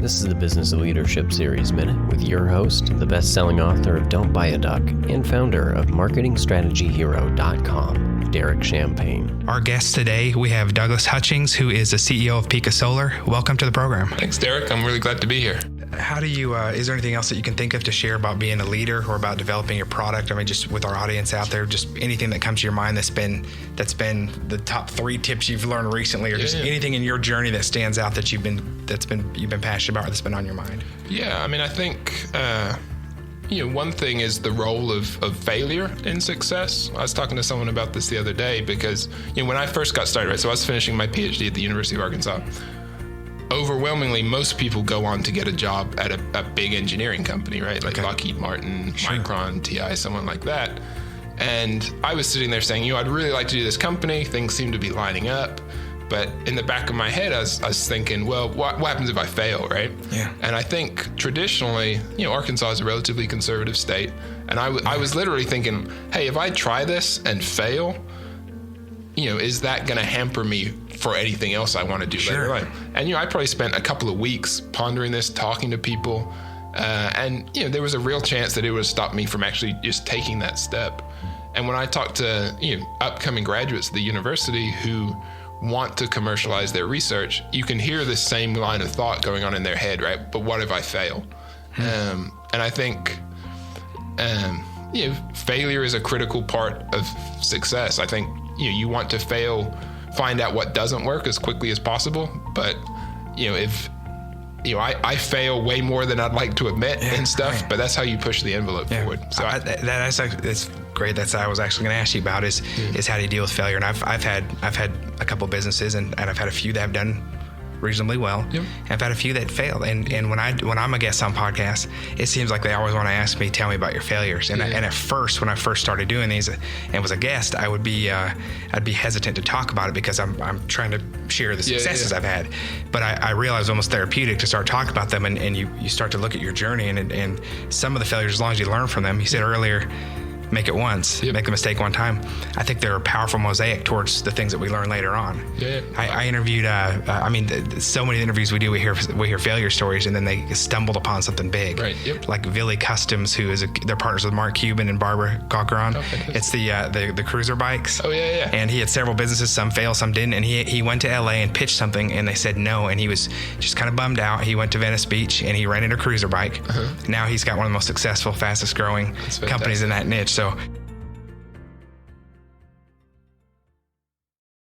This is the Business of Leadership Series Minute with your host, the best-selling author of Don't Buy a Duck and founder of MarketingStrategyHero.com, Derek Champagne. Our guest today, we have Douglas Hutchings, who is the CEO of Pica Solar. Welcome to the program. Thanks, Derek. I'm really glad to be here. How do you, is there anything else that you can think of to share about being a leader or about developing your product? I mean, just with our audience out there, just anything that comes to your mind that's been the top 3 tips you've learned recently, or anything in your journey that stands out that you've been passionate about or that's been on your mind? Yeah, I mean, I think, one thing is the role of failure in success. I was talking to someone about this the other day because, when I first got started, right, so I was finishing my PhD at the University of Arkansas. Overwhelmingly, most people go on to get a job at a big engineering company, right? Like Lockheed Martin, Micron, TI, someone like that. And I was sitting there saying, I'd really like to do this company. Things seem to be lining up. But in the back of my head, I was thinking, well, what happens if I fail, right? Yeah. And I think traditionally, Arkansas is a relatively conservative state. And I was literally thinking, hey, if I try this and fail, is that going to hamper me for anything else I want to do later on? And, I probably spent a couple of weeks pondering this, talking to people. And there was a real chance that it would stop me from actually just taking that step. And when I talk to, upcoming graduates at the university who want to commercialize their research, you can hear the same line of thought going on in their head, right? But what if I fail? And I think, failure is a critical part of success. I think, you want to fail, find out what doesn't work as quickly as possible. But, if, I fail way more than I'd like to admit and stuff, but that's how you push the envelope forward. So that's great. That's what I was actually going to ask you about is how do you deal with failure? And I've had a couple of businesses and I've had a few that have done reasonably well. Yep. And I've had a few that failed. And when I'm a guest on podcasts, it seems like they always want to ask me, tell me about your failures. And and at first, when I first started doing these and was a guest, I'd be hesitant to talk about it because I'm trying to share the successes I've had. But I realized it was almost therapeutic to start talking about them and you start to look at your journey and some of the failures, as long as you learn from them. You said earlier, make it once, make the mistake one time. I think they're a powerful mosaic towards the things that we learn later on. I interviewed, so many interviews we do, we hear failure stories and then they stumbled upon something big. Right. Yep. Like Villy Customs, who is they're partners with Mark Cuban and Barbara Cochran. Oh, it's the cruiser bikes. Oh, yeah. And he had several businesses, some failed, some didn't. And he went to LA and pitched something and they said no. And he was just kind of bummed out. He went to Venice Beach and he rented a cruiser bike. Now he's got one of the most successful, fastest growing companies in that niche. So